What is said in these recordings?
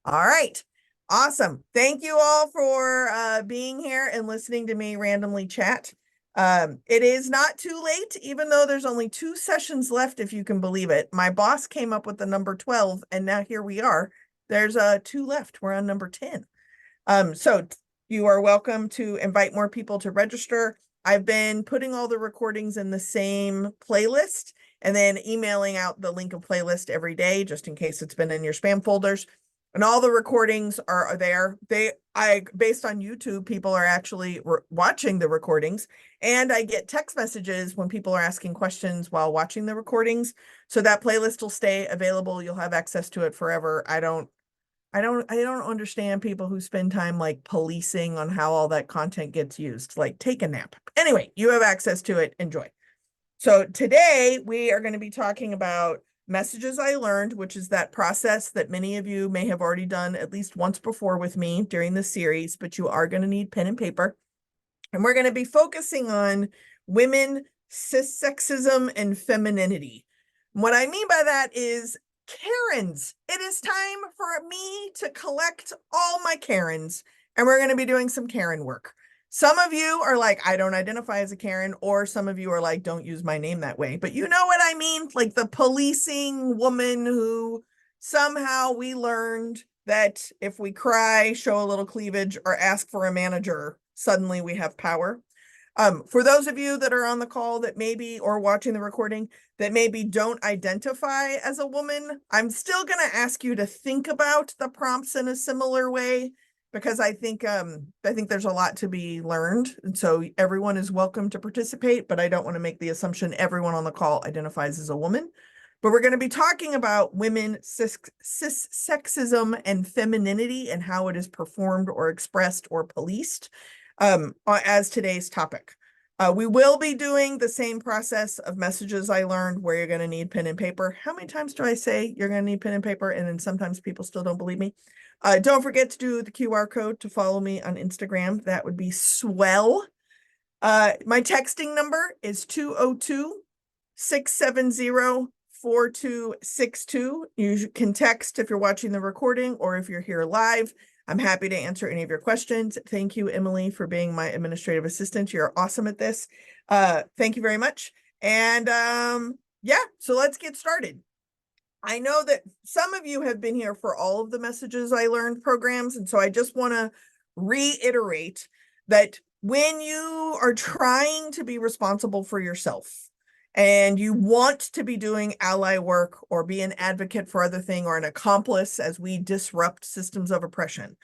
All right. Awesome. Thank you all for being here and listening to me randomly chat. It is not too late, even though there's only 2 sessions left, if you can believe it. My boss came up with the number 12, and now here we are. There's 2 left. We're on number 10. So you are welcome to invite more people to register. I've been putting all the recordings in the same playlist and then emailing out the link of playlist every day, just in case it's been in your spam folders. And all the recordings are there. Based on YouTube, people are actually watching the recordings, and I get text messages when people are asking questions while watching the recordings. So that playlist will stay available. You'll have access to it forever. I don't understand people who spend time like policing on how all that content gets used. Like, take a nap. Anyway, you have access to it. Enjoy. So today we are going to be talking about messages I learned, which is that process that many of you may have already done at least once before with me during the series, but you are going to need pen and paper. And we're going to be focusing on women, cissexism, and femininity. What I mean by that is Karens. It is time for me to collect all my Karens, and we're going to be doing some Karen work. Some of you are like, I don't identify as a Karen, or some of you are like, don't use my name that way. But you know what I mean? Like the policing woman who somehow we learned that if we cry, show a little cleavage, or ask for a manager, suddenly we have power. For those of you that are on the call that maybe, or watching the recording, that maybe don't identify as a woman, I'm still going to ask you to think about the prompts in a similar way, because I think there's a lot to be learned. And so everyone is welcome to participate, but I don't want to make the assumption everyone on the call identifies as a woman. But we're going to be talking about women, cissexism, and femininity, and how it is performed or expressed or policed as today's topic. We will be doing the same process of messages I learned, where you're going to need pen and paper. How many times do I say you're going to need pen and paper? And then sometimes people still don't believe me. Don't forget to do the QR code to follow me on Instagram. That would be swell. My texting number is 202-670-4262. You can text if you're watching the recording or if you're here live. I'm happy to answer any of your questions. Thank you, Emily, for being my administrative assistant. You're awesome at this. Thank you very much. And yeah, so let's get started. I know that some of you have been here for all of the Messages I Learned programs. And so I just want to reiterate that when you are trying to be responsible for yourself and you want to be doing ally work or be an advocate for other thing or an accomplice as we disrupt systems of oppression,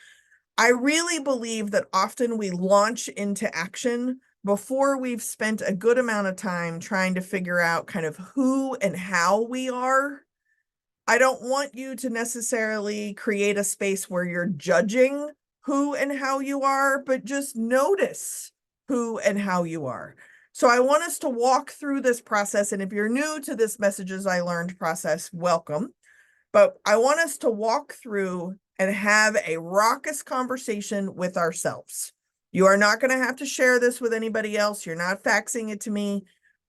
I really believe that often we launch into action before we've spent a good amount of time trying to figure out kind of who and how we are. I don't want you to necessarily create a space where you're judging who and how you are, but just notice who and how you are. So I want us to walk through this process. And if you're new to this Messages I Learned process, welcome. But I want us to walk through and have a raucous conversation with ourselves. You are not going to have to share this with anybody else. You're not faxing it to me.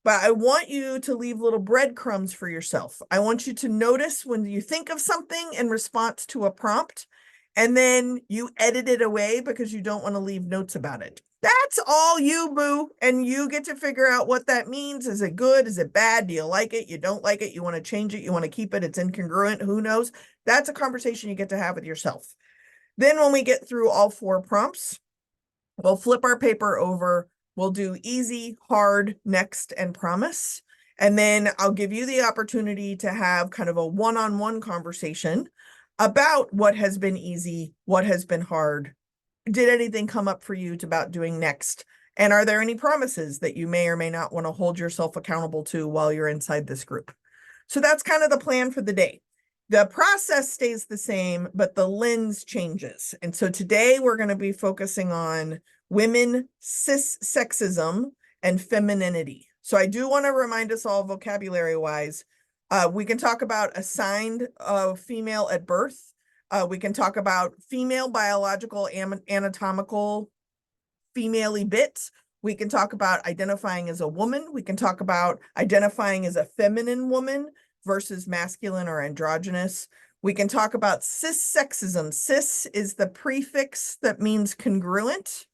But I want you to leave little breadcrumbs for yourself. I want you to notice when you think of something in response to a prompt, and then you edit it away because you don't want to leave notes about it. That's all you, boo. And you get to figure out what that means. Is it good? Is it bad? Do you like it? You don't like it? You want to change it? You want to keep it? It's incongruent? Who knows? That's a conversation you get to have with yourself. Then when we get through all 4 prompts, we'll flip our paper over. We'll do easy, hard, next, and promise. And then I'll give you the opportunity to have kind of a one-on-one conversation about what has been easy, what has been hard. Did anything come up for you about doing next? And are there any promises that you may or may not want to hold yourself accountable to while you're inside this group? So that's kind of the plan for the day. The process stays the same, but the lens changes. And so today we're going to be focusing on women, cissexism, and femininity. So I do want to remind us all vocabulary-wise, we can talk about assigned female at birth. We can talk about female biological anatomical female-y bits. We can talk about identifying as a woman. We can talk about identifying as a feminine woman, versus masculine or androgynous. We can talk about cissexism. Cis is the prefix that means congruent.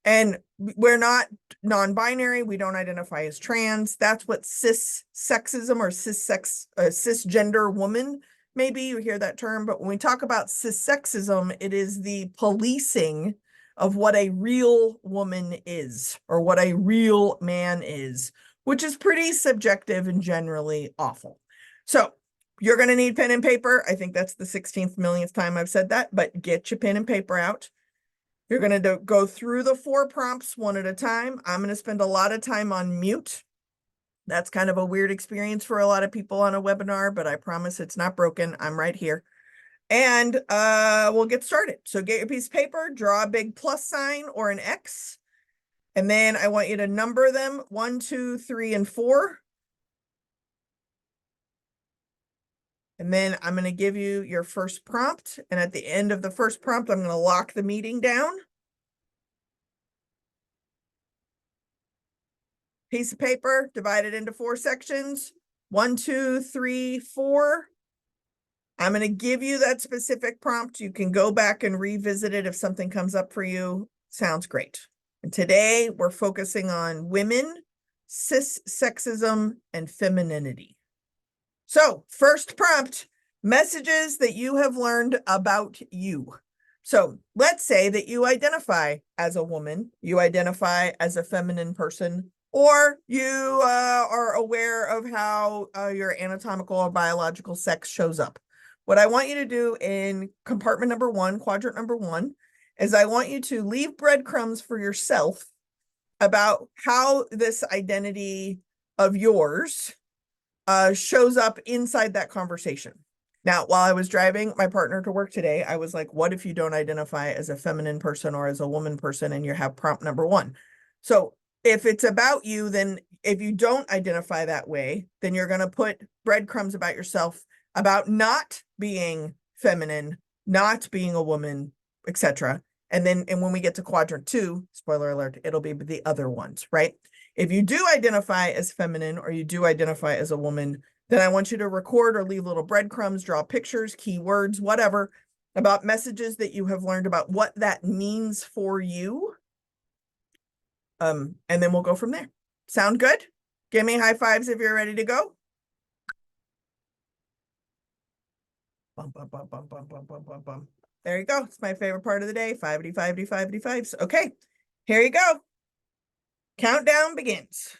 And we're not non-binary. We don't identify as trans. That's what cissexism or cisgender woman, maybe you hear that term. But when we talk about cissexism, it is the policing of what a real woman is or what a real man is, which is pretty subjective and generally awful. So you're going to need pen and paper. I think that's the 16th millionth time I've said that, but get your pen and paper out. You're going to go through the 4 prompts one at a time. I'm going to spend a lot of time on mute. That's kind of a weird experience for a lot of people on a webinar, but I promise it's not broken. I'm right here. And we'll get started. So get your piece of paper, draw a big plus sign or an X. And then I want you to number them 1, 2, 3, and 4. And then I'm going to give you your first prompt. And at the end of the first prompt, I'm going to lock the meeting down. Piece of paper, divided into 4 sections. 1, 2, 3, 4. I'm going to give you that specific prompt. You can go back and revisit it if something comes up for you. Sounds great. And today we're focusing on women, cissexism, and femininity. So first prompt, messages that you have learned about you. So let's say that you identify as a woman, you identify as a feminine person, or you are aware of how your anatomical or biological sex shows up. What I want you to do in compartment number 1, quadrant number 1, is I want you to leave breadcrumbs for yourself about how this identity of yours shows up inside that conversation. Now, while I was driving my partner to work today, I was like, what if you don't identify as a feminine person or as a woman person and you have prompt number 1? So if it's about you, then if you don't identify that way, then you're going to put breadcrumbs about yourself about not being feminine, not being a woman, etc. And when we get to quadrant 2, spoiler alert, it'll be the other ones, right? If you do identify as feminine or you do identify as a woman, then I want you to record or leave little breadcrumbs, draw pictures, keywords, whatever, about messages that you have learned about what that means for you. And then we'll go from there. Sound good? Give me high fives if you're ready to go. Bum, bum, bum, bum, bum, bum, bum, bum, bum. There you go. It's my favorite part of the day. 5D5D5D5s. Okay, here you go. Countdown begins.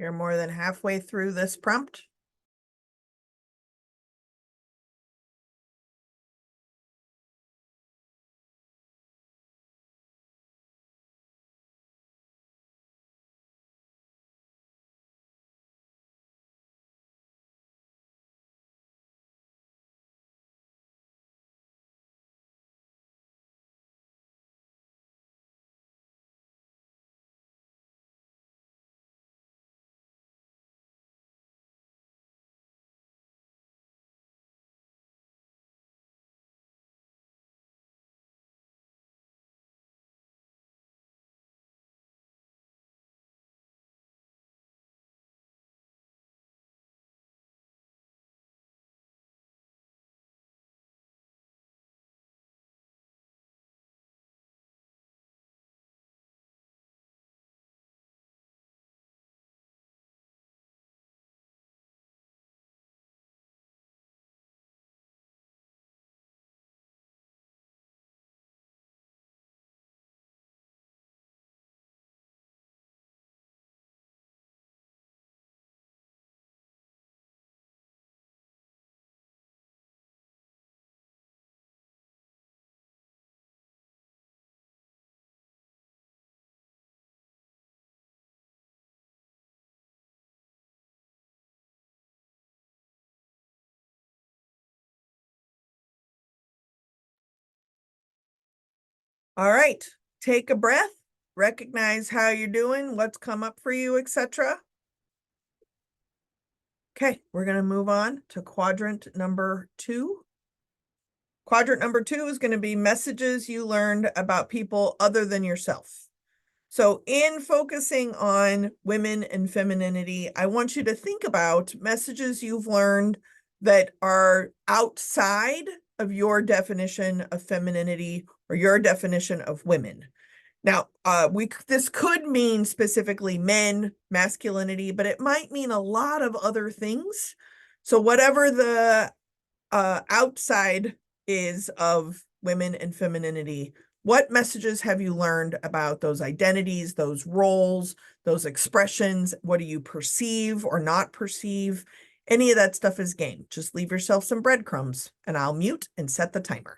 You're more than halfway through this prompt. All right, take a breath, recognize how you're doing, what's come up for you, etc. Okay, we're going to move on to quadrant number 2. Quadrant number 2 is going to be messages you learned about people other than yourself. So in focusing on women and femininity, I want you to think about messages you've learned that are outside of your definition of femininity or your definition of women. Now, this could mean specifically men, masculinity, but it might mean a lot of other things. So whatever the outside is of women and femininity, what messages have you learned about those identities, those roles, those expressions? What do you perceive or not perceive? Any of that stuff is game. Just leave yourself some breadcrumbs, and I'll mute and set the timer.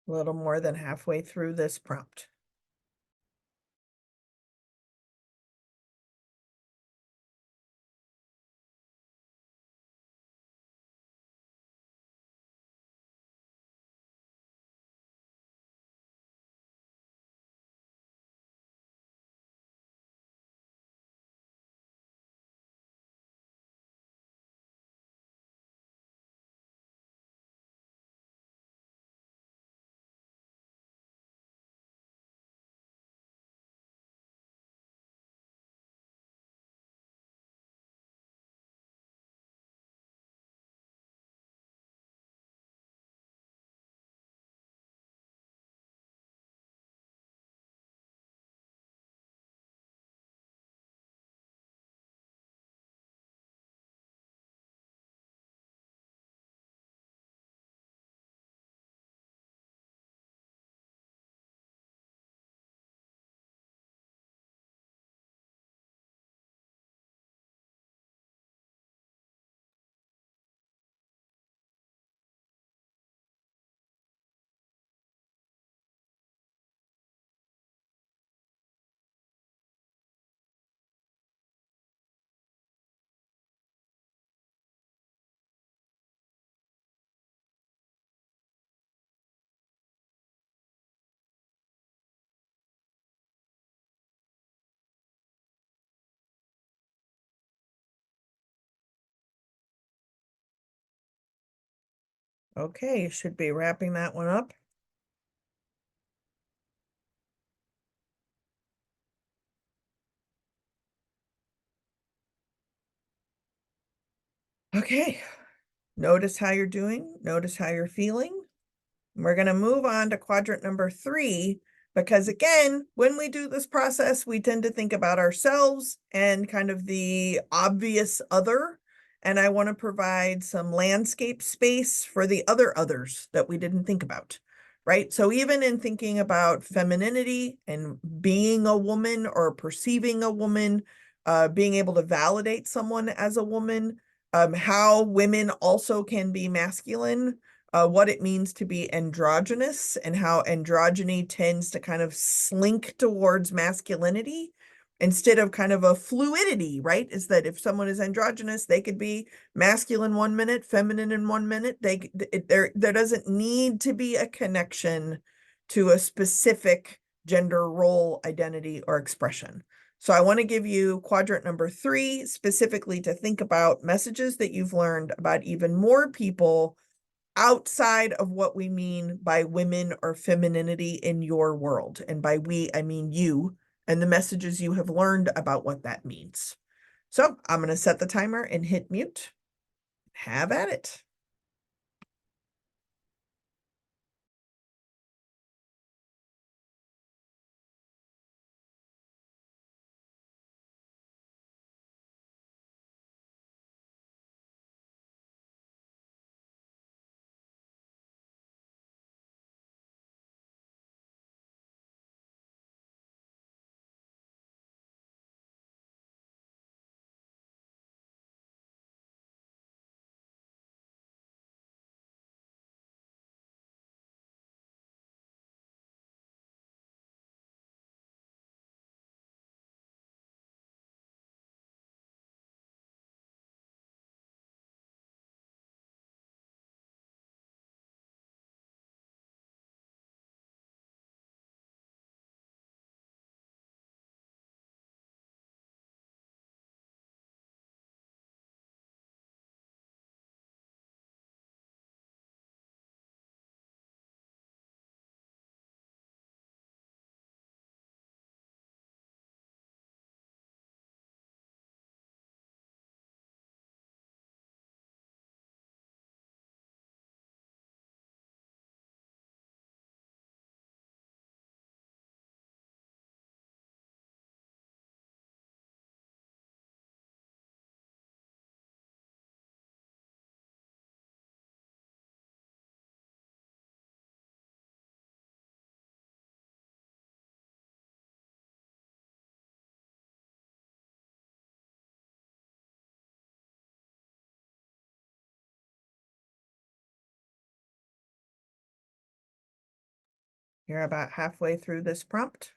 A little more than halfway through this prompt. Okay, you should be wrapping that one up. Okay, notice how you're doing. Notice how you're feeling. We're going to move on to quadrant number 3, because again, when we do this process, we tend to think about ourselves and kind of the obvious other. And I want to provide some landscape space for the other others that we didn't think about, right? So even in thinking about femininity and being a woman or perceiving a woman, being able to validate someone as a woman, how women also can be masculine, what it means to be androgynous and how androgyny tends to kind of slink towards masculinity instead of kind of a fluidity, right? Is that if someone is androgynous, they could be masculine 1 minute, feminine in 1 minute. There doesn't need to be a connection to a specific gender role, identity, or expression. So I want to give you quadrant number 3 specifically to think about messages that you've learned about even more people outside of what we mean by women or femininity in your world. And by we, I mean you and the messages you have learned about what that means. So I'm going to set the timer and hit mute. Have at it. You're about halfway through this prompt.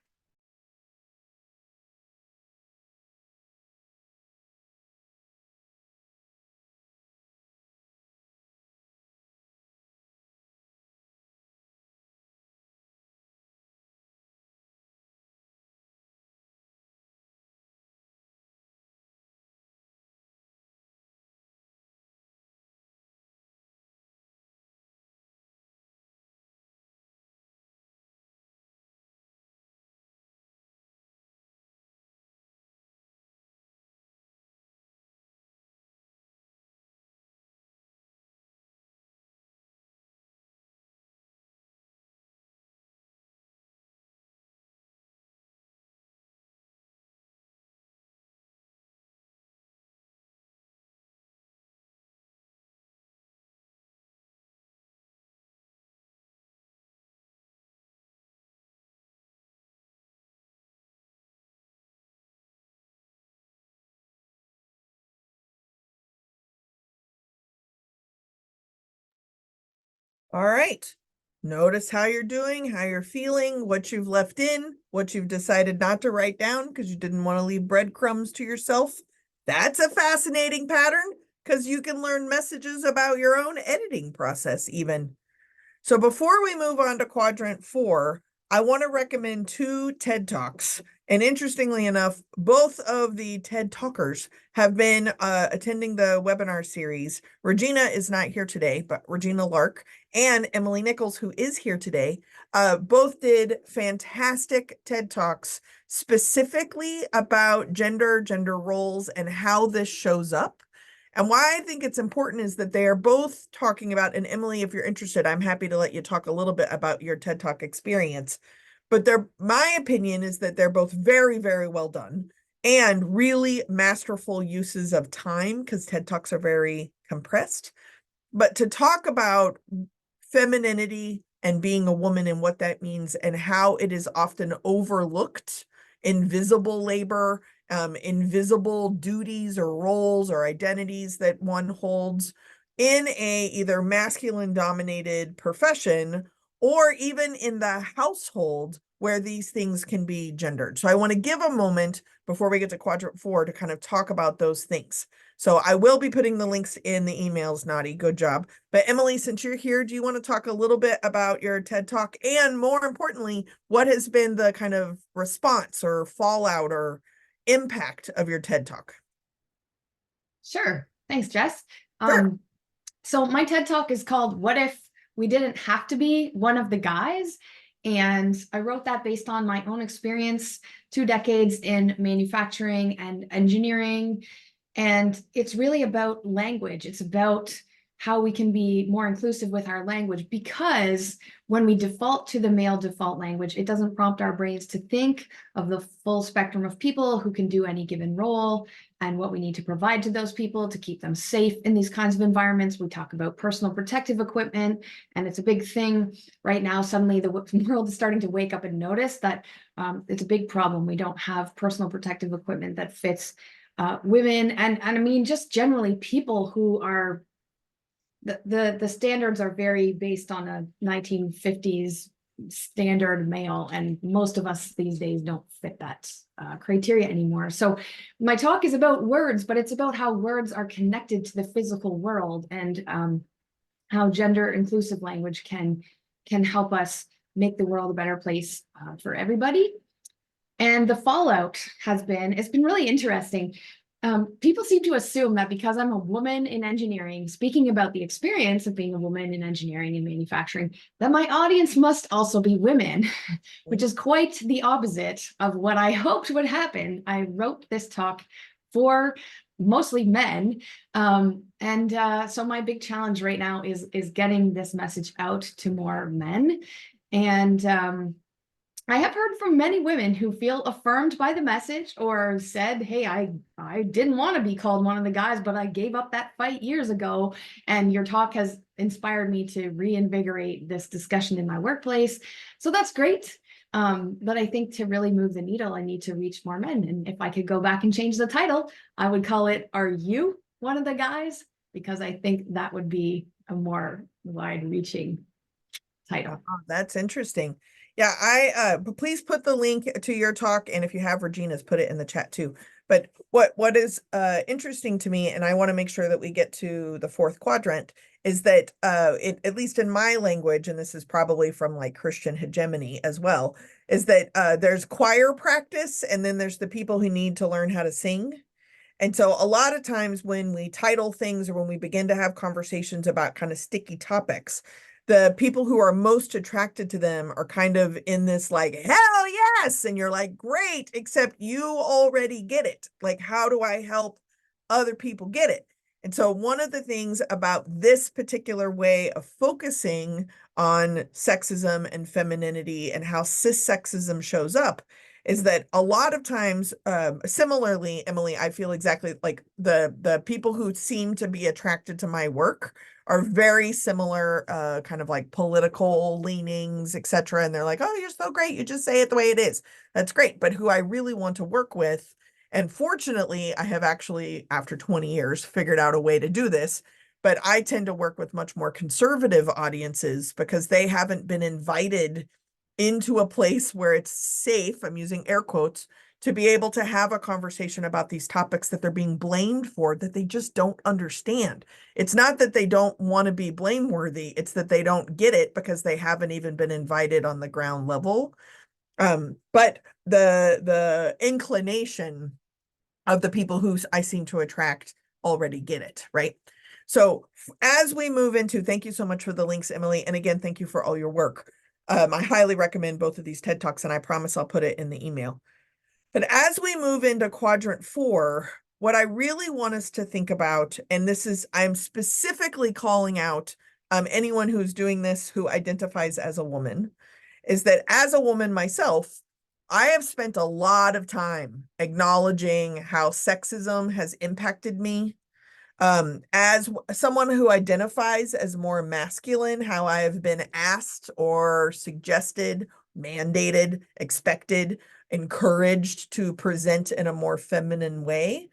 All right. Notice how you're doing, how you're feeling, what you've left in, what you've decided not to write down because you didn't want to leave breadcrumbs to yourself. That's a fascinating pattern because you can learn messages about your own editing process even. So before we move on to quadrant 4, I want to recommend 2 TED Talks. And interestingly enough, both of the TED Talkers have been attending the webinar series. Regina is not here today, but Regina Lark and Emily Nichols, who is here today, both did fantastic TED Talks specifically about gender roles, and how this shows up. And why I think it's important is that they are both talking about, and Emily, if you're interested, I'm happy to let you talk a little bit about your TED Talk experience. But my opinion is that they're both very, very well done and really masterful uses of time because TED Talks are very compressed. But to talk about femininity and being a woman and what that means and how it is often overlooked, invisible labor, invisible duties or roles or identities that one holds in a either masculine dominated profession or even in the household where these things can be gendered. So I want to give a moment before we get to quadrant 4 to kind of talk about those things. So I will be putting the links in the emails, Naughty, good job. But Emily, since you're here, do you want to talk a little bit about your TED Talk? And more importantly, what has been the kind of response or fallout or impact of your TED Talk? Sure. Thanks, Jess. Sure. So my TED Talk is called What If We Didn't Have to Be One of the Guys? And I wrote that based on my own experience, 2 decades in manufacturing and engineering. And it's really about language. It's about how we can be more inclusive with our language, because when we default to the male default language, it doesn't prompt our brains to think of the full spectrum of people who can do any given role and what we need to provide to those people to keep them safe in these kinds of environments. We talk about personal protective equipment, and it's a big thing right now. Suddenly the world is starting to wake up and notice that it's a big problem. We don't have personal protective equipment that fits women, and I mean, just generally people who are, the standards are very based on a 1950s standard male, and most of us these days don't fit that criteria anymore. So my talk is about words, but it's about how words are connected to the physical world, and how gender inclusive language can help us make the world a better place for everybody. And the fallout it's been really interesting. People seem to assume that because I'm a woman in engineering, speaking about the experience of being a woman in engineering and manufacturing, that my audience must also be women, which is quite the opposite of what I hoped would happen. I wrote this talk for mostly men. So my big challenge right now is getting this message out to more men. And I have heard from many women who feel affirmed by the message, or said, hey, I didn't want to be called one of the guys, but I gave up that fight years ago. And your talk has inspired me to reinvigorate this discussion in my workplace. So that's great. But I think to really move the needle, I need to reach more men. And if I could go back and change the title, I would call it, Are You One of the Guys? Because I think that would be a more wide-reaching title. That's interesting. Yeah, but please put the link to your talk, and if you have Regina's, put it in the chat too. But what is interesting to me, and I want to make sure that we get to the fourth quadrant, is that at least in my language, and this is probably from like Christian hegemony as well, is that there's choir practice, and then there's the people who need to learn how to sing. And so a lot of times when we title things or when we begin to have conversations about kind of sticky topics, the people who are most attracted to them are kind of in this like, hell yes. And you're like, great, except you already get it. Like, how do I help other people get it? And so one of the things about this particular way of focusing on sexism and femininity and how cissexism shows up is that a lot of times, similarly, Emily, I feel exactly like the people who seem to be attracted to my work are very similar, kind of like political leanings, etc. And they're like, oh, you're so great. You just say it the way it is. That's great. But who I really want to work with, and fortunately, I have actually, after 20 years, figured out a way to do this. But I tend to work with much more conservative audiences because they haven't been invited into a place where it's safe, I'm using air quotes, to be able to have a conversation about these topics that they're being blamed for that they just don't understand. It's not that they don't want to be blameworthy, it's that they don't get it because they haven't even been invited on the ground level. But the inclination of the people who I seem to attract already get it, right? So as we move into, thank you so much for the links, Emily. And again, thank you for all your work. I highly recommend both of these TED Talks, and I promise I'll put it in the email. But as we move into quadrant 4, what I really want us to think about, and this is, I'm specifically calling out anyone who's doing this who identifies as a woman, is that as a woman myself, I have spent a lot of time acknowledging how sexism has impacted me. As someone who identifies as more masculine, how I have been asked or suggested, mandated, expected, encouraged to present in a more feminine way,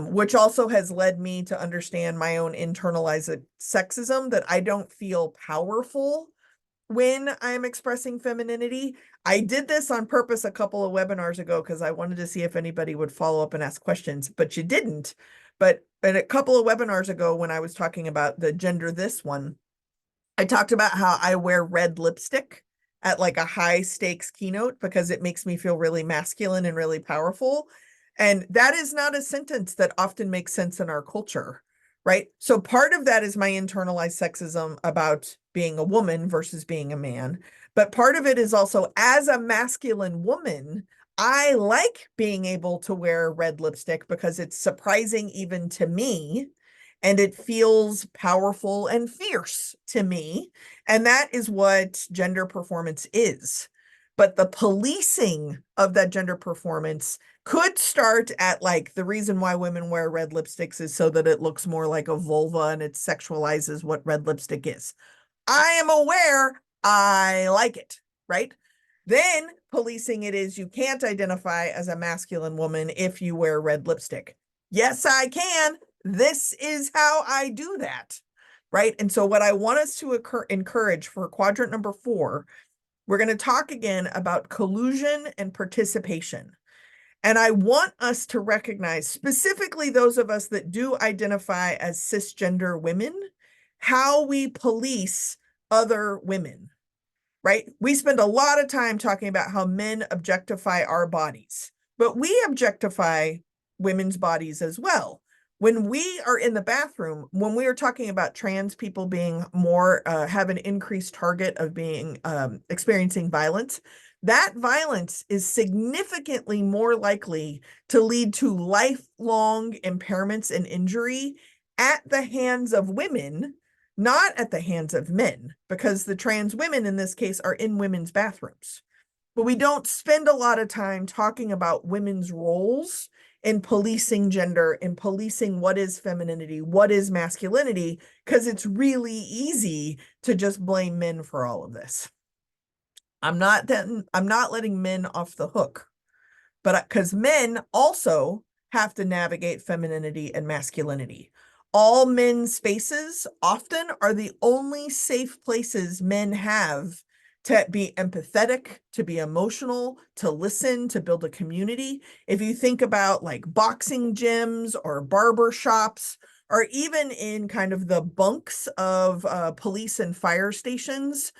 which also has led me to understand my own internalized sexism, that I don't feel powerful when I'm expressing femininity. I did this on purpose a couple of webinars ago because I wanted to see if anybody would follow up and ask questions, but you didn't. But a couple of webinars ago, when I was talking about the gender this one, I talked about how I wear red lipstick at like a high stakes keynote because it makes me feel really masculine and really powerful. And that is not a sentence that often makes sense in our culture, right? So part of that is my internalized sexism about being a woman versus being a man. But part of it is also, as a masculine woman, I like being able to wear red lipstick because it's surprising even to me, and it feels powerful and fierce to me. And that is what gender performance is. But the policing of that gender performance could start at like, the reason why women wear red lipsticks is so that it looks more like a vulva and it sexualizes what red lipstick is. I am aware I like it, right? Then policing it is, you can't identify as a masculine woman if you wear red lipstick. Yes, I can. This is how I do that, right? And so what I want us to encourage for quadrant number 4, we're going to talk again about collusion and participation. And I want us to recognize, specifically those of us that do identify as cisgender women, how we police other women, right? We spend a lot of time talking about how men objectify our bodies, but we objectify women's bodies as well. When we are in the bathroom, when we are talking about trans people being more, have an increased target of being experiencing violence, that violence is significantly more likely to lead to lifelong impairments and injury at the hands of women, not at the hands of men, because the trans women in this case are in women's bathrooms. But we don't spend a lot of time talking about women's roles in policing gender, in policing what is femininity, what is masculinity, because it's really easy to just blame men for all of this. I'm not letting men off the hook, but because men also have to navigate femininity and masculinity. All men's spaces often are the only safe places men have to be empathetic, to be emotional, to listen, to build a community. If you think about like boxing gyms or barber shops, or even in kind of the bunks of police and fire stations,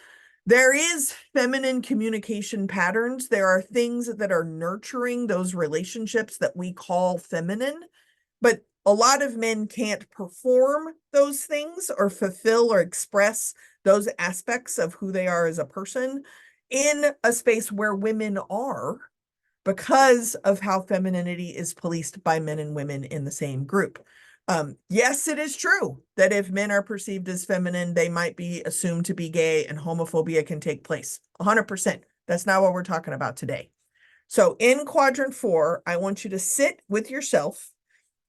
there is feminine communication patterns. There are things that are nurturing those relationships that we call feminine, but a lot of men can't perform those things or fulfill or express those aspects of who they are as a person in a space where women are, because of how femininity is policed by men and women in the same group. Yes, it is true that if men are perceived as feminine, they might be assumed to be gay and homophobia can take place. 100%. That's not what we're talking about today. So in quadrant 4, I want you to sit with yourself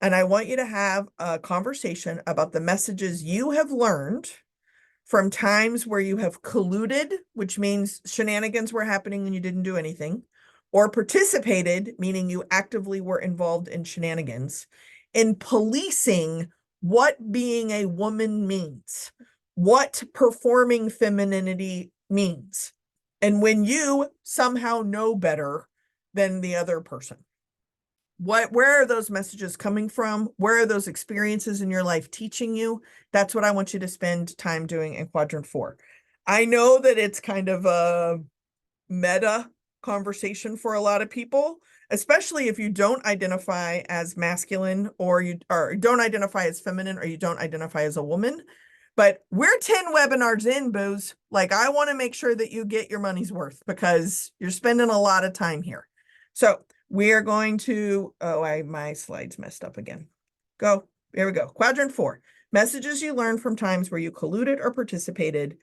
and I want you to have a conversation about the messages you have learned from times where you have colluded, which means shenanigans were happening and you didn't do anything, or participated, meaning you actively were involved in shenanigans, in policing what being a woman means, what performing femininity means, and when you somehow know better than the other person. Where are those messages coming from? Where are those experiences in your life teaching you? That's what I want you to spend time doing in quadrant 4. I know that it's kind of a meta conversation for a lot of people, especially if you don't identify as masculine or you or don't identify as feminine or you don't identify as a woman. But we're 10 webinars in, booze. Like, I want to make sure that you get your money's worth because you're spending a lot of time here. So we are going to, my slides messed up again. Go, here we go. Quadrant 4, messages you learned from times where you colluded or participated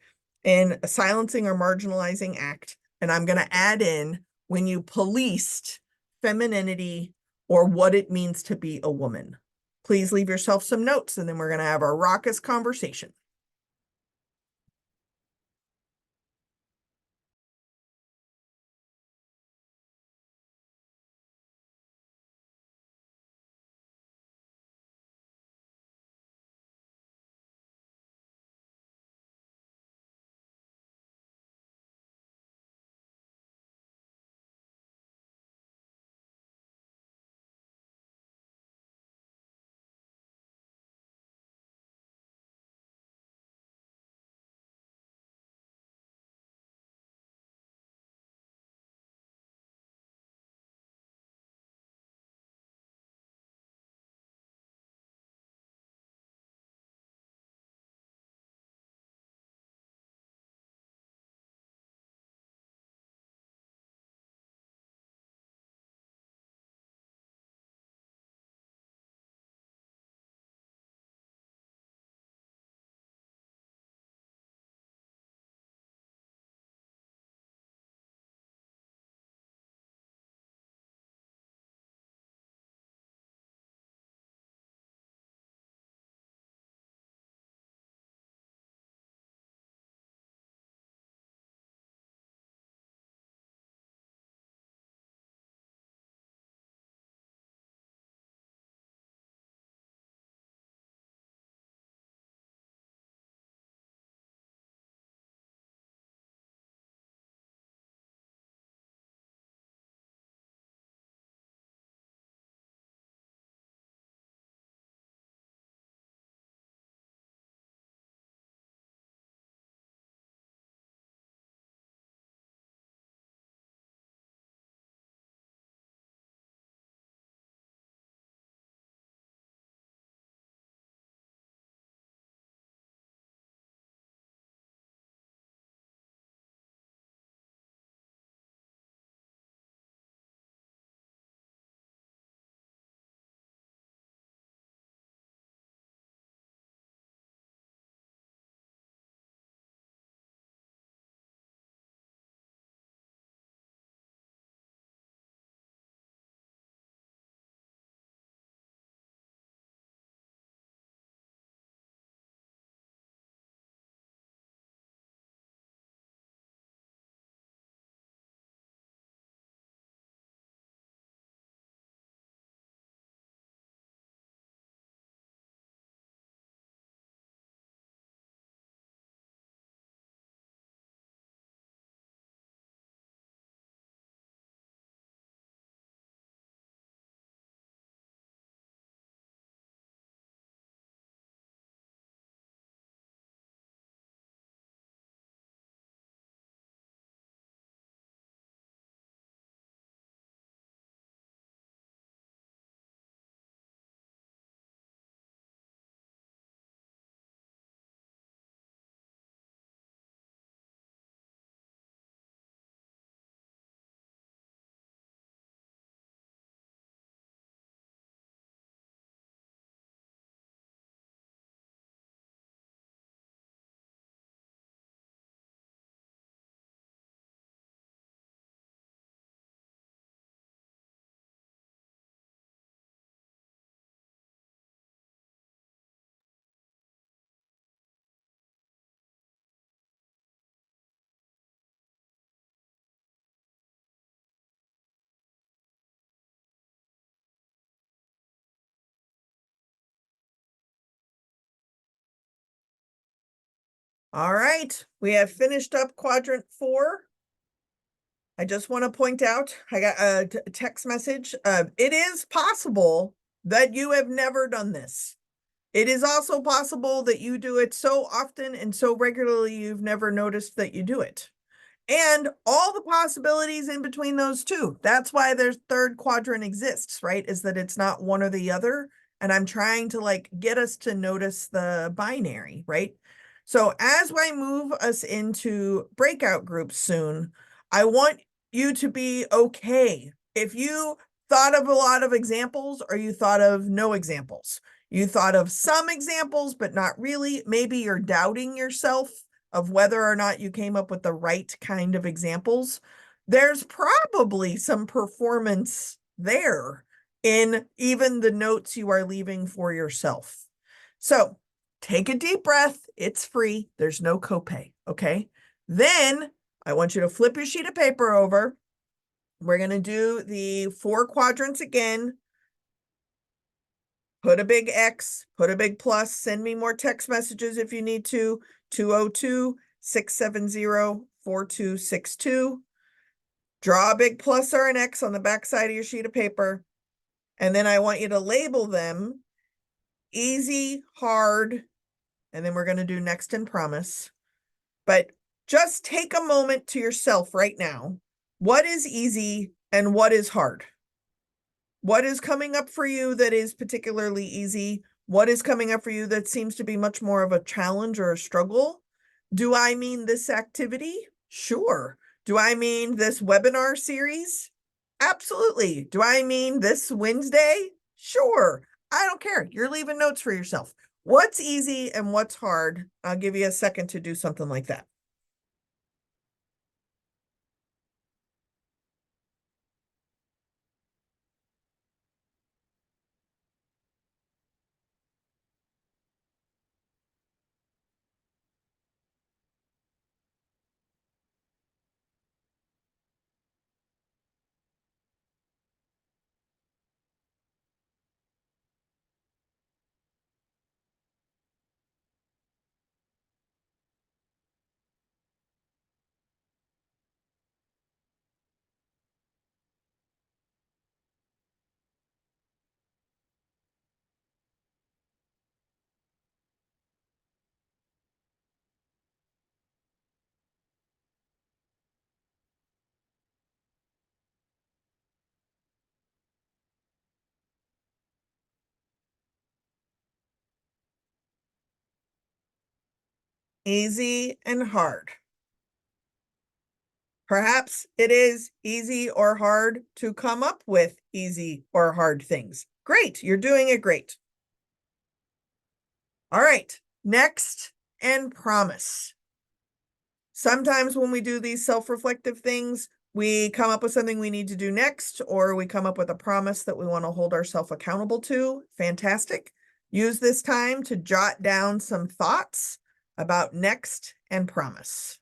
in a silencing or marginalizing act. And I'm going to add in when you policed femininity or what it means to be a woman. Please leave yourself some notes and then we're going to have a raucous conversation. All right, we have finished up quadrant 4. I just want to point out, I got a text message. It is possible that you have never done this. It is also possible that you do it so often and so regularly you've never noticed that you do it. And all the possibilities in between those two. That's why their third quadrant exists, right? Is that it's not one or the other. And I'm trying to like get us to notice the binary, right? So as I move us into breakout groups soon, I want you to be okay. If you thought of a lot of examples or you thought of no examples, you thought of some examples, but not really, maybe you're doubting yourself of whether or not you came up with the right kind of examples, there's probably some performance there in even the notes you are leaving for yourself. So take a deep breath. It's free. There's no copay. Okay. Then I want you to flip your sheet of paper over. We're going to do the 4 quadrants again. Put a big X, put a big plus, send me more text messages if you need to, 202-670-4262. Draw a big plus or an X on the back side of your sheet of paper. And then I want you to label them easy, hard, and then we're going to do next and promise. But just take a moment to yourself right now. What is easy and what is hard? What is coming up for you that is particularly easy? What is coming up for you that seems to be much more of a challenge or a struggle? Do I mean this activity? Sure. Do I mean this webinar series? Absolutely. Do I mean this Wednesday? Sure. I don't care. You're leaving notes for yourself. What's easy and what's hard? I'll give you a second to do something like that. Easy and hard. Perhaps it is easy or hard to come up with easy or hard things. Great, you're doing it great. All right, next and promise. Sometimes when we do these self-reflective things, we come up with something we need to do next, or we come up with a promise that we want to hold ourselves accountable to. Fantastic. Use this time to jot down some thoughts about next and promise.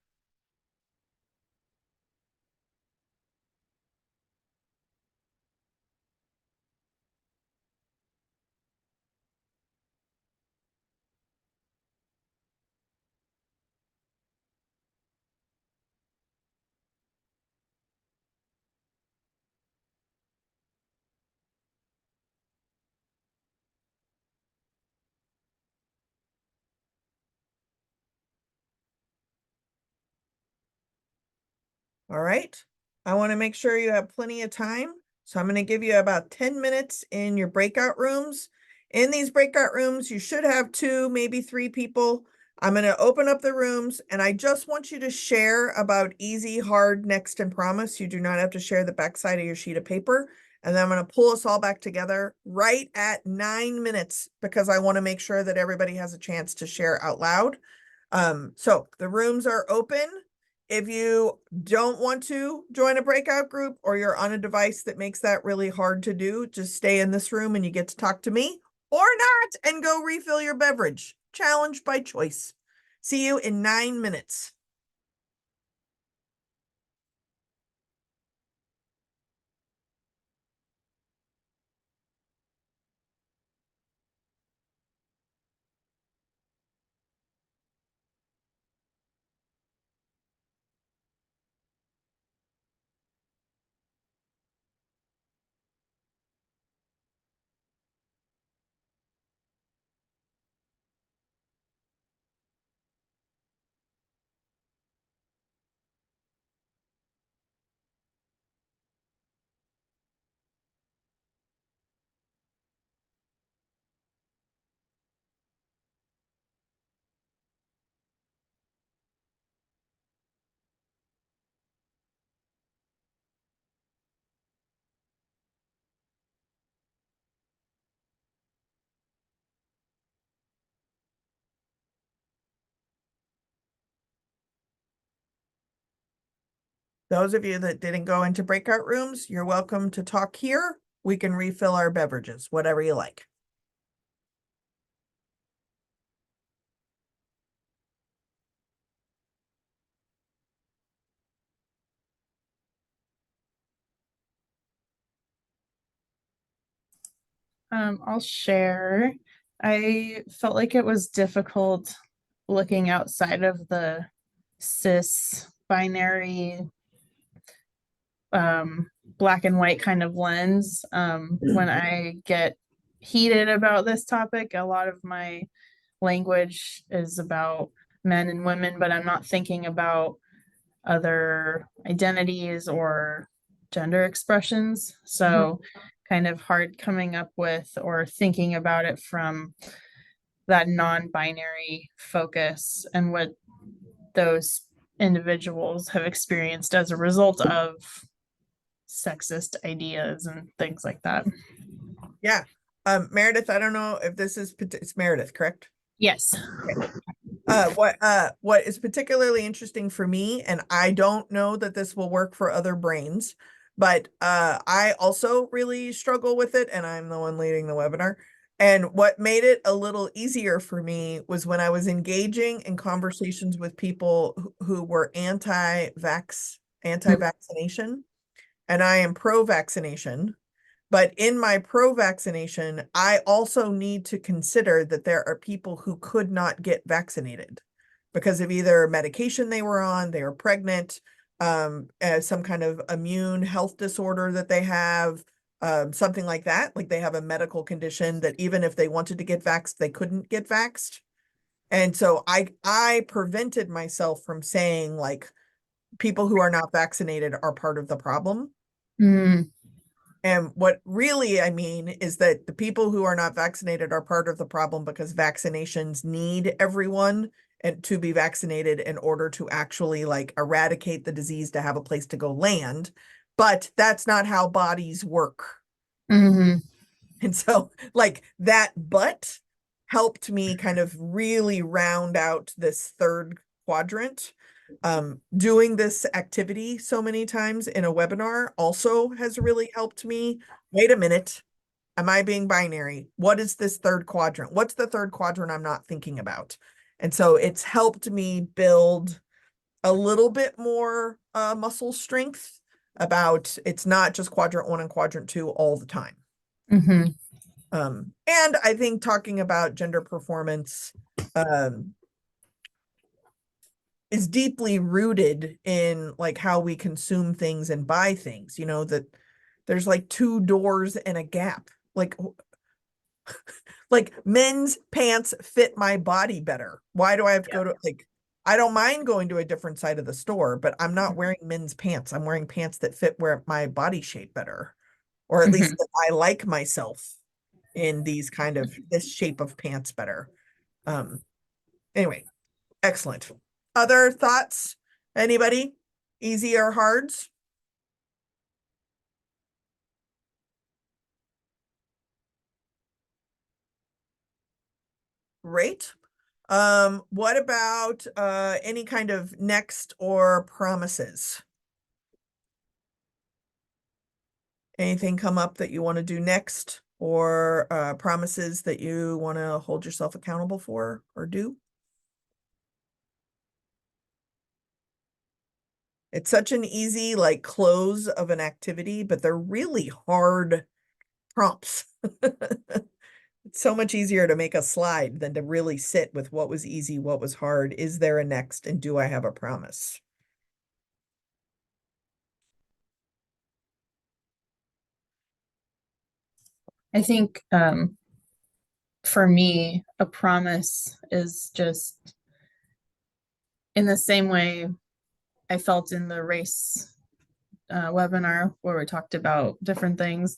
All right. I want to make sure you have plenty of time. So I'm going to give you about 10 minutes in your breakout rooms. In these breakout rooms, you should have 2, maybe 3 people. I'm going to open up the rooms and I just want you to share about easy, hard, next, and promise. You do not have to share the backside of your sheet of paper. And then I'm going to pull us all back together right at 9 minutes because I want to make sure that everybody has a chance to share out loud. So the rooms are open. If you don't want to join a breakout group or you're on a device that makes that really hard to do, just stay in this room and you get to talk to me or not and go refill your beverage. Challenge by choice. See you in 9 minutes. Those of you that didn't go into breakout rooms, you're welcome to talk here. We can refill our beverages, whatever you like. I'll share. I felt like it was difficult looking outside of the cis binary black and white kind of lens. When I get heated about this topic, a lot of my language is about men and women, but I'm not thinking about other identities or gender expressions. So kind of hard coming up with or thinking about it from that non-binary focus and what those individuals have experienced as a result of sexist ideas and things like that. Yeah. Meredith, I don't know if this is, it's Meredith, correct? Yes. What is particularly interesting for me, and I don't know that this will work for other brains, but I also really struggle with it, and I'm the one leading the webinar. And what made it a little easier for me was when I was engaging in conversations with people who were anti-vaccination, and I am pro-vaccination. But in my pro-vaccination, I also need to consider that there are people who could not get vaccinated because of either medication they were on, they were pregnant, some kind of immune health disorder that they have, something like that. Like they have a medical condition that even if they wanted to get vaxxed, they couldn't get vaxxed. And so I prevented myself from saying like people who are not vaccinated are part of the problem. Mm. And what really I mean is that the people who are not vaccinated are part of the problem because vaccinations need everyone and to be vaccinated in order to actually like eradicate the disease to have a place to go land. But that's not how bodies work. Mm-hmm. And so like that but helped me kind of really round out this third quadrant. Doing this activity so many times in a webinar also has really helped me. Wait a minute. Am I being binary? What is this third quadrant? What's the third quadrant I'm not thinking about? And so it's helped me build a little bit more muscle strength about it's not just quadrant 1 and quadrant 2 all the time. Mm-hmm. And I think talking about gender performance is deeply rooted in like how we consume things and buy things, you know, that there's like 2 doors and a gap. Like men's pants fit my body better. Why do I have to go to like I don't mind going to a different side of the store, but I'm not wearing men's pants. I'm wearing pants that fit where my body shape better, or at least that I like myself in these kind of this shape of pants better. Anyway, excellent. Other thoughts? Anybody? Easy or hards? Great. What about any kind of next or promises? Anything come up that you want to do next or promises that you want to hold yourself accountable for or do? It's such an easy like close of an activity, but they're really hard prompts. It's so much easier to make a slide than to really sit with what was easy, what was hard. Is there a next, and do I have a promise? I think for me, a promise is just in the same way I felt in the race webinar where we talked about different things.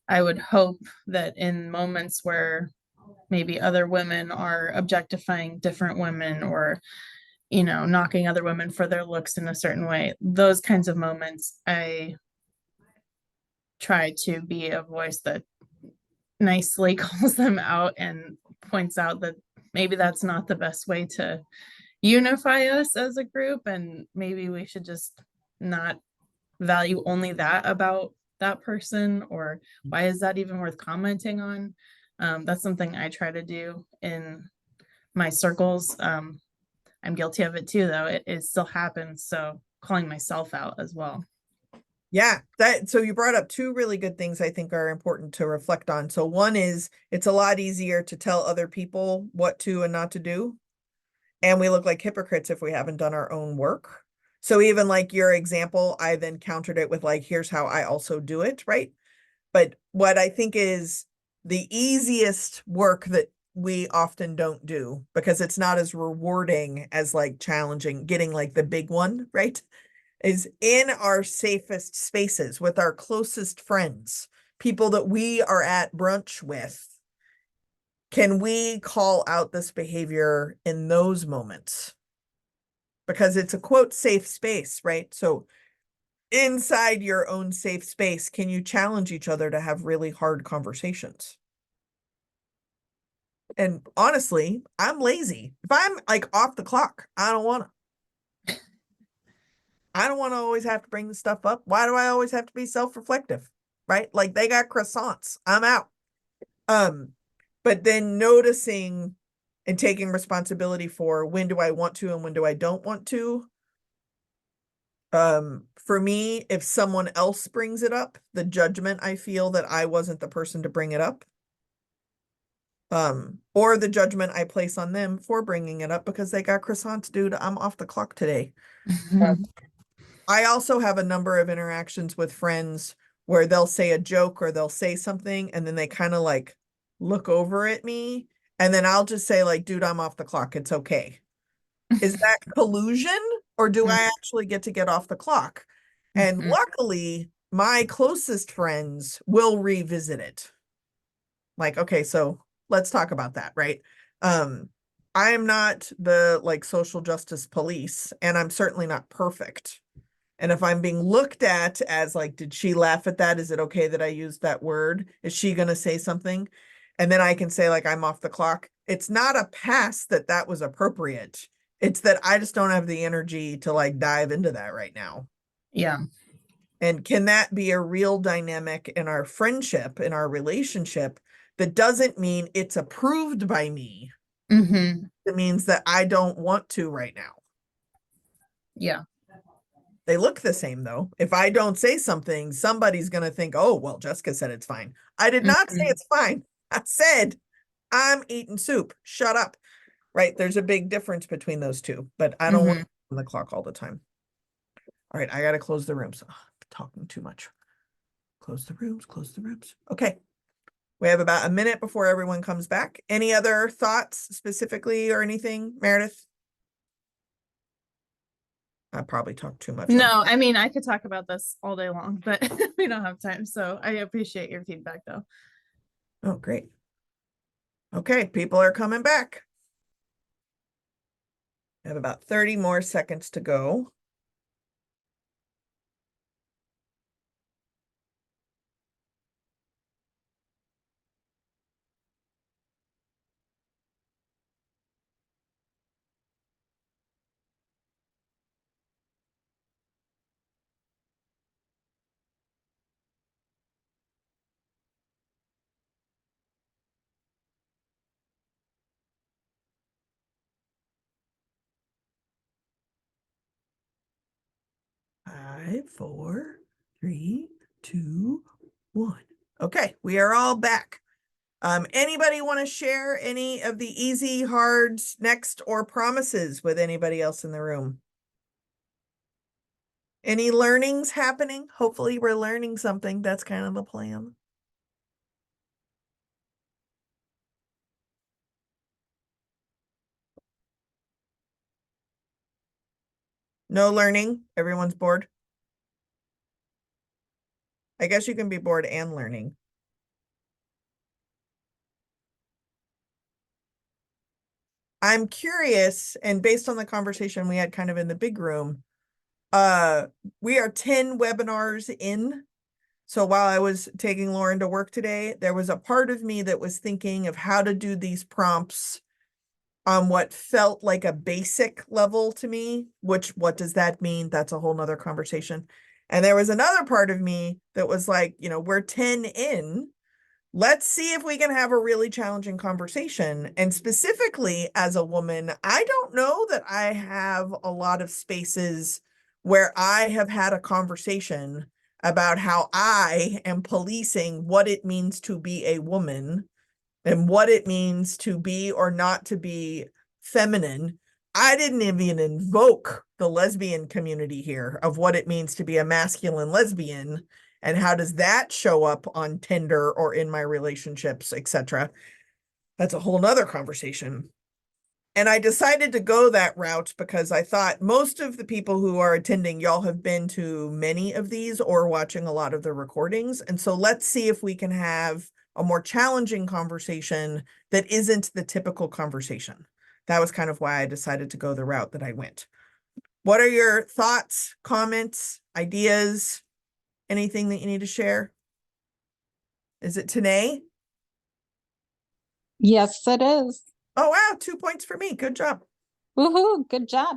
I would hope that in moments where maybe other women are objectifying different women or, you know, knocking other women for their looks in a certain way, those kinds of moments, I try to be a voice that nicely calls them out and points out that maybe that's not the best way to unify us as a group, and maybe we should just not value only that about that person, or why is that even worth commenting on? That's something I try to do in my circles. I'm guilty of it too, though. It still happens. So calling myself out as well. Yeah, so you brought up two really good things I think are important to reflect on. So one is it's a lot easier to tell other people what to and not to do. And we look like hypocrites if we haven't done our own work. So even like your example, I then countered it with like, here's how I also do it, right? But what I think is the easiest work that we often don't do because it's not as rewarding as like challenging, getting like the big one, right? Is in our safest spaces with our closest friends, people that we are at brunch with. Can we call out this behavior in those moments? Because it's a quote safe space, right? So inside your own safe space, can you challenge each other to have really hard conversations? And honestly, I'm lazy. If I'm like off the clock, I don't want to. I don't want to always have to bring the stuff up. Why do I always have to be self-reflective? Right? Like they got croissants. I'm out. But then noticing and taking responsibility for when do I want to and when do I don't want to. For me, if someone else brings it up, the judgment I feel that I wasn't the person to bring it up. Or the judgment I place on them for bringing it up because they got croissants, dude. I'm off the clock today. I also have a number of interactions with friends where they'll say a joke or they'll say something and then they kind of like look over at me and then I'll just say like, dude, I'm off the clock. It's okay. Is that collusion or do I actually get to get off the clock? And luckily, my closest friends will revisit it. Like, okay, so let's talk about that, right? I am not the like social justice police and I'm certainly not perfect. And if I'm being looked at as like, did she laugh at that? Is it okay that I used that word? Is she going to say something? And then I can say like, I'm off the clock. It's not a pass that that was appropriate. It's that I just don't have the energy to like dive into that right now. Yeah. And can that be a real dynamic in our friendship, in our relationship that doesn't mean it's approved by me? Mm-hmm. It means that I don't want to right now. Yeah. They look the same though. If I don't say something, somebody's going to think, oh, well, Jessica said it's fine. I did not say it's fine. I said, I'm eating soup. Shut up. Right. There's a big difference between those two, but I don't want to on the clock all the time. All right. I got to close the rooms. Oh, I'm talking too much. Close the rooms, close the rooms. Okay. We have about a minute before everyone comes back. Any other thoughts specifically or anything, Meredith? I probably talked too much. No, I mean, I could talk about this all day long, but we don't have time. So I appreciate your feedback though. Oh, great. Okay, people are coming back. I have about 30 more seconds to go. Five, four, three, two, one. Okay, we are all back. Anybody want to share any of the easy, hards, next, or promises with anybody else in the room? Any learnings happening? Hopefully we're learning something. That's kind of the plan. No learning. Everyone's bored. I guess you can be bored and learning. I'm curious, and based on the conversation we had kind of in the big room, we are 10 webinars in. So while I was taking Lauren to work today, there was a part of me that was thinking of how to do these prompts on what felt like a basic level to me, which what does that mean? That's a whole nother conversation. And there was another part of me that was like, we're 10 in. Let's see if we can have a really challenging conversation. And specifically as a woman, I don't know that I have a lot of spaces where I have had a conversation about how I am policing what it means to be a woman and what it means to be or not to be feminine. I didn't even invoke the lesbian community here of what it means to be a masculine lesbian and how does that show up on Tinder or in my relationships, etc. That's a whole nother conversation. And I decided to go that route because I thought most of the people who are attending, y'all have been to many of these or watching a lot of the recordings. And so let's see if we can have a more challenging conversation that isn't the typical conversation. That was kind of why I decided to go the route that I went. What are your thoughts, comments, ideas, anything that you need to share? Is it Tanae? Yes, it is. Oh, wow. 2 points for me. Good job. Woohoo, good job.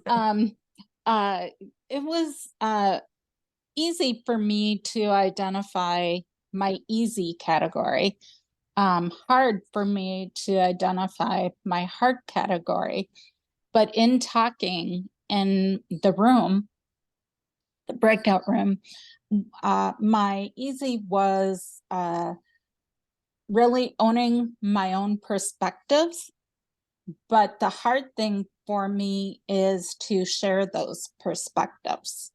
Um, it was easy for me to identify my easy category. Hard for me to identify my hard category. But in talking in the room, the breakout room, my easy was really owning my own perspectives. But the hard thing for me is to share those perspectives.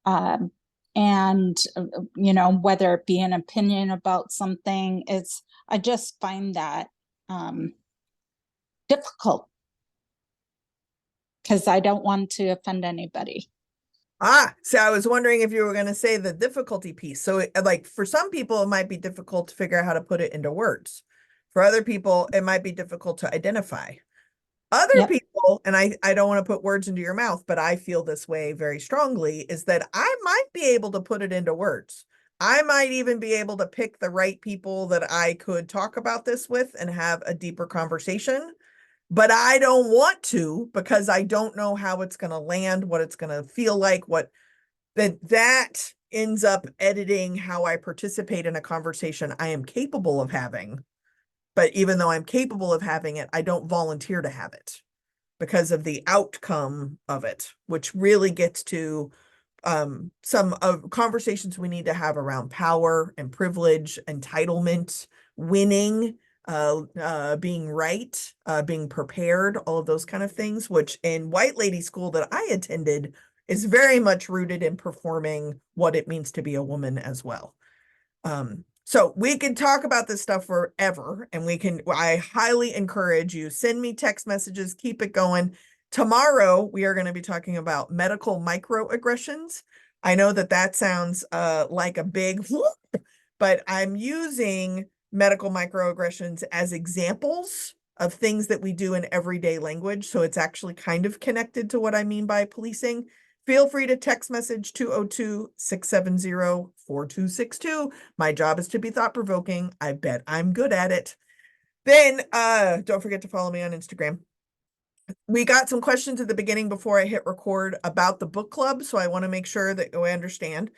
And, whether it be an opinion about something, I just find that difficult because I don't want to offend anybody. So I was wondering if you were going to say the difficulty piece. So like for some people, it might be difficult to figure out how to put it into words. For other people, it might be difficult to identify. Other Yep. people, and I don't want to put words into your mouth, but I feel this way very strongly, is that I might be able to put it into words. I might even be able to pick the right people that I could talk about this with and have a deeper conversation. But I don't want to because I don't know how it's going to land, what it's going to feel like, that ends up editing how I participate in a conversation I am capable of having. But even though I'm capable of having it, I don't volunteer to have it because of the outcome of it, which really gets to some of conversations we need to have around power and privilege, entitlement, winning, being right, being prepared, all of those kind of things, which in white lady school that I attended is very much rooted in performing what it means to be a woman as well. So we can talk about this stuff forever, and I highly encourage you, send me text messages, keep it going. Tomorrow, we are going to be talking about medical microaggressions. I know that sounds like a big whoop, but I'm using medical microaggressions as examples of things that we do in everyday language. So it's actually kind of connected to what I mean by policing. Feel free to text message 202-670-4262. My job is to be thought-provoking. I bet I'm good at it. Then don't forget to follow me on Instagram. We got some questions at the beginning before I hit record about the book club, so I want to make sure that I understand.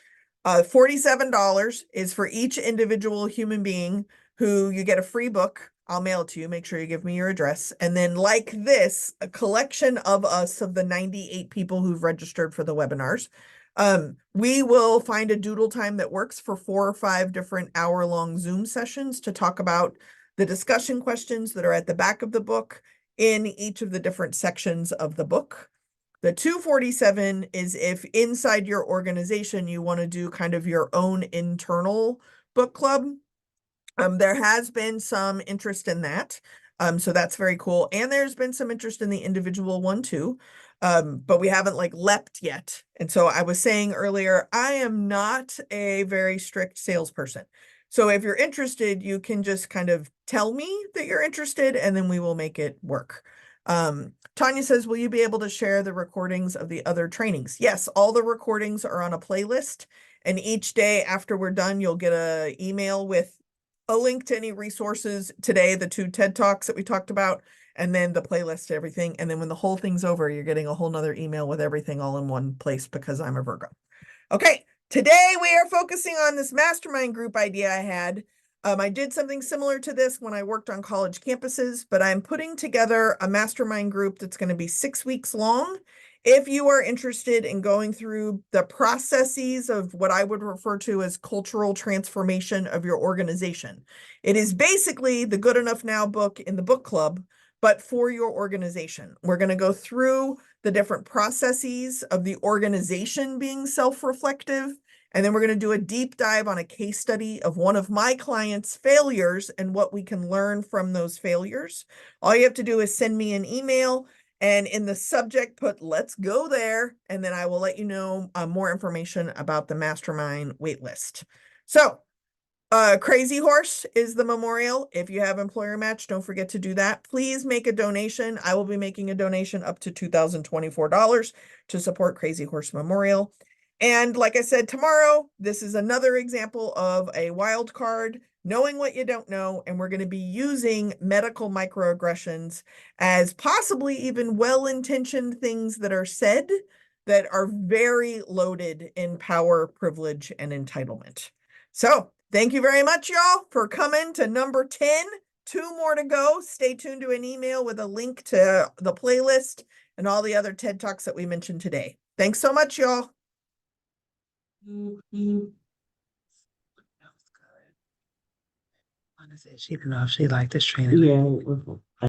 $47 is for each individual human being who you get a free book. I'll mail it to you. Make sure you give me your address. And then like this, a collection of us, of the 98 people who've registered for the webinars, we will find a doodle time that works for 4 or 5 different hour-long Zoom sessions to talk about the discussion questions that are at the back of the book in each of the different sections of the book. The 247 is if inside your organization you want to do kind of your own internal book club. There has been some interest in that. So that's very cool. And there's been some interest in the individual one too. But we haven't like leapt yet. And so I was saying earlier, I am not a very strict salesperson. So if you're interested, you can just kind of tell me that you're interested and then we will make it work. Tanya says, will you be able to share the recordings of the other trainings? Yes, all the recordings are on a playlist. And each day after we're done, you'll get an email with a link to any resources today, the 2 TED Talks that we talked about, and then the playlist, everything. And then when the whole thing's over, you're getting a whole nother email with everything all in one place because I'm a Virgo. Okay, today we are focusing on this mastermind group idea I had. I did something similar to this when I worked on college campuses, but I'm putting together a mastermind group that's going to be 6 weeks long. If you are interested in going through the processes of what I would refer to as cultural transformation of your organization, it is basically the Good Enough Now book in the book club, but for your organization. We're going to go through the different processes of the organization being self-reflective. And then we're going to do a deep dive on a case study of one of my clients' failures and what we can learn from those failures. All you have to do is send me an email and in the subject put, let's go there. And then I will let you know more information about the mastermind waitlist. So Crazy Horse is the memorial. If you have employer match, don't forget to do that. Please make a donation. I will be making a donation up to $2,024 to support Crazy Horse Memorial. And like I said, tomorrow, this is another example of a wild card, knowing what you don't know. And we're going to be using medical microaggressions as possibly even well-intentioned things that are said that are very loaded in power, privilege, and entitlement. So thank you very much, y'all, for coming to number 10. 2 more to go. Stay tuned to an email with a link to the playlist and all the other TED Talks that we mentioned today. Thanks so much, y'all. She didn't know if she liked this training. Yeah.